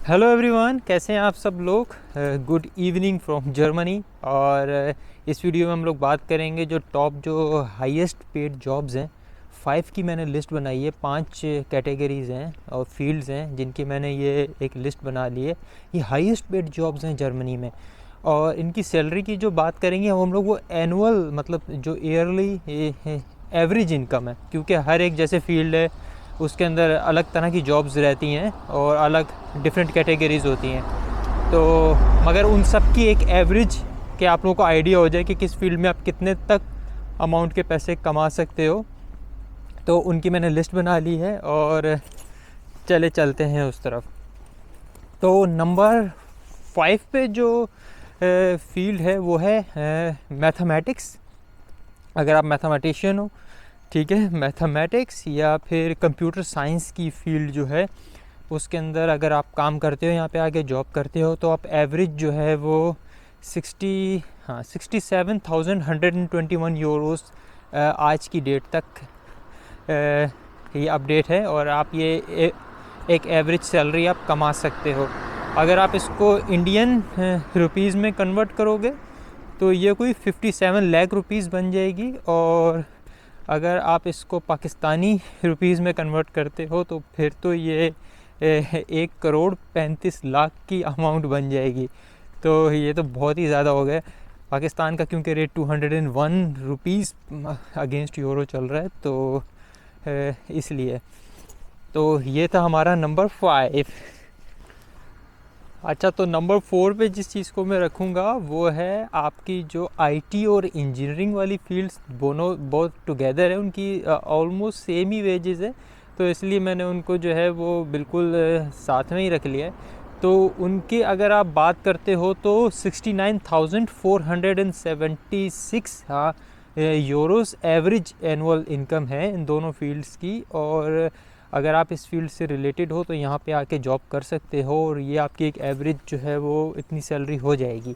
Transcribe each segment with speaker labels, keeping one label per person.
Speaker 1: Hello everyone, कैसे हैं आप सब लोग। Good evening from Germany. और इस वीडियो में हम लोग बात करेंगे जो हाईएस्ट पेड जॉब्स हैं। 5 की मैंने लिस्ट बनाई है। 5 कैटेगरीज़ हैं और फील्ड्स हैं जिनकी मैंने ये एक लिस्ट बना ली है। ये हाईएस्ट पेड जॉब्स हैं जर्मनी में। और इनकी सैलरी की जो बात करेंगे हम लोग, वो एनुअल मतलब जो ईयरली एवरेज इनकम है, क्योंकि हर एक जैसे फील्ड है उसके अंदर अलग तरह की जॉब्स रहती हैं और अलग डिफरेंट कैटेगरीज़ होती हैं। तो मगर उन सब की एक एवरेज के आप लोगों को आइडिया हो जाए कि किस फील्ड में आप कितने तक अमाउंट के पैसे कमा सकते हो, तो उनकी मैंने लिस्ट बना ली है और चलते हैं उस तरफ। तो नंबर 5 पे जो फील्ड है वो है मैथमेटिक्स। अगर आप मैथमेटिशियन हो, ठीक है, मैथमेटिक्स या फिर कंप्यूटर साइंस की फील्ड जो है उसके अंदर अगर आप काम करते हो, यहाँ पे आके जॉब करते हो, तो आप एवरेज जो है वो 67,121 यूरोस आज की डेट तक ये अपडेट है। और आप ये एक एवरेज सैलरी आप कमा सकते हो। अगर आप इसको इंडियन रुपीज़ में कन्वर्ट करोगे तो ये कोई 57 लाख रुपीज़ बन जाएगी। और अगर आप इसको पाकिस्तानी रुपीज़ में कन्वर्ट करते हो तो फिर तो ये 1 करोड़ 35 लाख की अमाउंट बन जाएगी। तो ये तो बहुत ही ज़्यादा हो गया। पाकिस्तान का क्योंकि रेट 201 रुपीज़ अगेंस्ट यूरो चल रहा है, तो इसलिए। तो ये था हमारा नंबर 5। अच्छा, तो नंबर 4 पे जिस चीज़ को मैं रखूँगा वो है आपकी जो आईटी और इंजीनियरिंग वाली फील्ड्स, दोनों बहुत टुगेदर है। उनकी ऑलमोस्ट सेम ही वेजेस है, तो इसलिए मैंने उनको जो है वो बिल्कुल साथ में ही रख लिया है। तो उनकी अगर आप बात करते हो तो 69,476 यूरोस एवरेज एनुअल इनकम है इन दोनों फील्ड्स की। और अगर आप इस फील्ड से रिलेटेड हो तो यहाँ पे आके जॉब कर सकते हो और ये आपकी एक एवरेज जो है वो इतनी सैलरी हो जाएगी।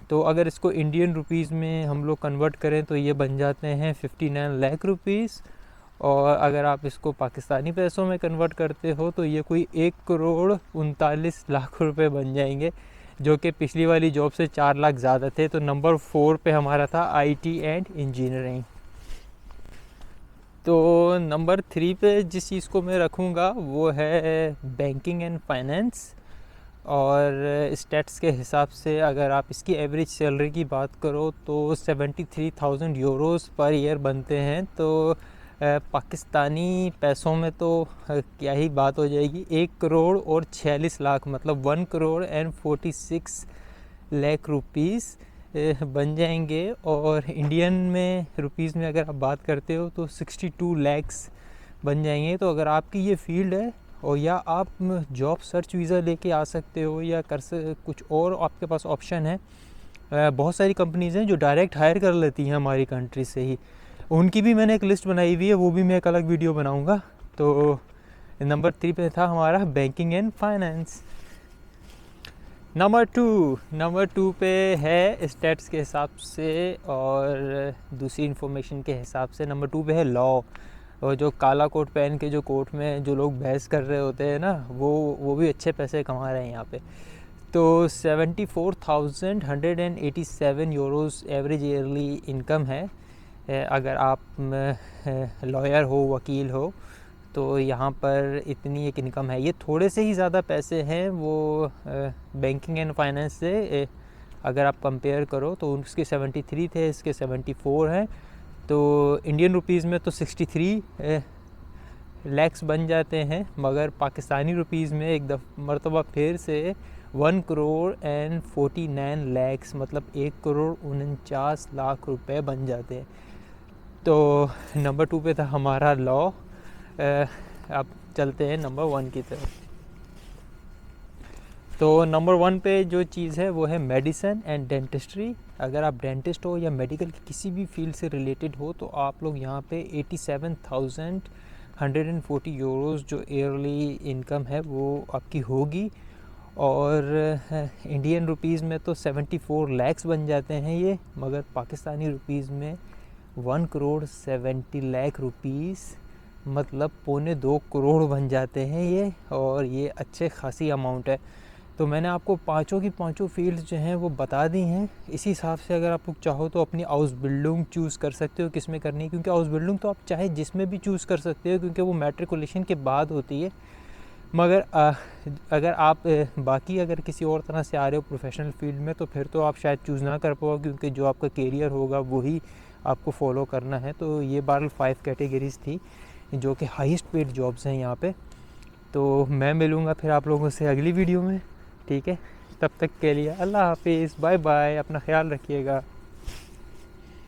Speaker 1: तो अगर इसको इंडियन रुपीज़ में हम लोग कन्वर्ट करें तो ये बन जाते हैं 59 लाख रुपीज़। और अगर आप इसको पाकिस्तानी पैसों में कन्वर्ट करते हो तो ये कोई 1 करोड़ 39 लाख रुपए बन जाएंगे, जो कि पिछली वाली जॉब से 4 लाख ज़्यादा थे। तो नंबर 4 पे हमारा था आईटी एंड इंजीनियरिंग। तो नंबर 3 पे जिस चीज़ को मैं रखूँगा वो है बैंकिंग एंड फाइनेंस। और स्टेट्स के हिसाब से अगर आप इसकी एवरेज सैलरी की बात करो तो 73,000 यूरोस पर ईयर बनते हैं। तो पाकिस्तानी पैसों में तो क्या ही बात हो जाएगी, 1 करोड़ 46 लाख मतलब 1 करोड़ 46 लाख रुपीज़ बन जाएंगे। और इंडियन में रुपीज़ में अगर आप बात करते हो तो 62 लैक्स बन जाएंगे। तो अगर आपकी ये फील्ड है और या आप जॉब सर्च वीज़ा लेके आ सकते हो या कुछ और आपके पास ऑप्शन है। बहुत सारी कंपनीज़ हैं जो डायरेक्ट हायर कर लेती हैं हमारी कंट्री से ही। उनकी भी मैंने एक लिस्ट बनाई हुई है, वो भी मैं एक अलग वीडियो बनाऊंगा। तो नंबर 3 पे था हमारा banking and finance. Number two पे है स्टेट्स के हिसाब से और दूसरी इन्फॉर्मेशन के हिसाब से। नंबर 2 पे है लॉ। और जो काला कोट पहन के जो कोर्ट में जो लोग बहस कर रहे होते हैं ना, वो भी अच्छे पैसे कमा रहे हैं यहाँ पे। तो 74,187 यूरोस एवरेज ईयरली इनकम है। अगर आप लॉयर हो, वकील हो, तो यहाँ पर इतनी एक इनकम है। ये थोड़े से ही ज़्यादा पैसे हैं वो बैंकिंग एंड फाइनेंस से अगर आप कंपेयर करो तो उसके 73 थे, इसके 74 हैं। तो इंडियन रुपीज़ में तो 63 लैक्स बन जाते हैं, मगर पाकिस्तानी रुपीज़ में एक मरतबा फिर से 1 करोड़ 49 लैक्स मतलब 1 करोड़ 49 लाख रुपए बन जाते हैं। तो नंबर 2 पे था हमारा लॉ। अब चलते हैं नंबर 1 की तरफ। तो नंबर 1 पे जो चीज़ है वो है मेडिसिन एंड डेंटिस्ट्री। अगर आप डेंटिस्ट हो या मेडिकल की किसी भी फील्ड से रिलेटेड हो तो आप लोग यहाँ पे 87,140 यूरोस जो ईयरली इनकम है वो आपकी होगी। और इंडियन रुपीज़ में तो 74 लैक्स बन जाते हैं ये, मगर पाकिस्तानी रुपीज़ में 1 करोड़ 70 लाख रुपीज़ मतलब 2.25 करोड़ बन जाते हैं ये, और ये अच्छे खासी अमाउंट है। तो मैंने आपको पांचों की पांचों फील्ड्स जो हैं वो बता दी हैं। इसी हिसाब से अगर आप लोग चाहो तो अपनी हाउस बिल्डिंग चूज़ कर सकते हो किस में करनी है, क्योंकि हाउस बिल्डिंग तो आप चाहे जिसमें भी चूज़ कर सकते हो, क्योंकि वो मैट्रिकुलेशन के बाद होती है। मगर अगर आप बाकी अगर किसी और तरह से आ रहे हो प्रोफेशनल फील्ड में, तो फिर तो आप शायद चूज़ ना कर पाओ, क्योंकि जो आपका कैरियर होगा वही आपको फॉलो करना है। तो ये 5 कैटेगरीज थी जो कि हाईएस्ट पेड जॉब्स हैं यहाँ पे। तो मैं मिलूँगा फिर आप लोगों से अगली वीडियो में, ठीक है। तब तक के लिए अल्लाह हाफिज़, बाय बाय, अपना ख्याल रखिएगा।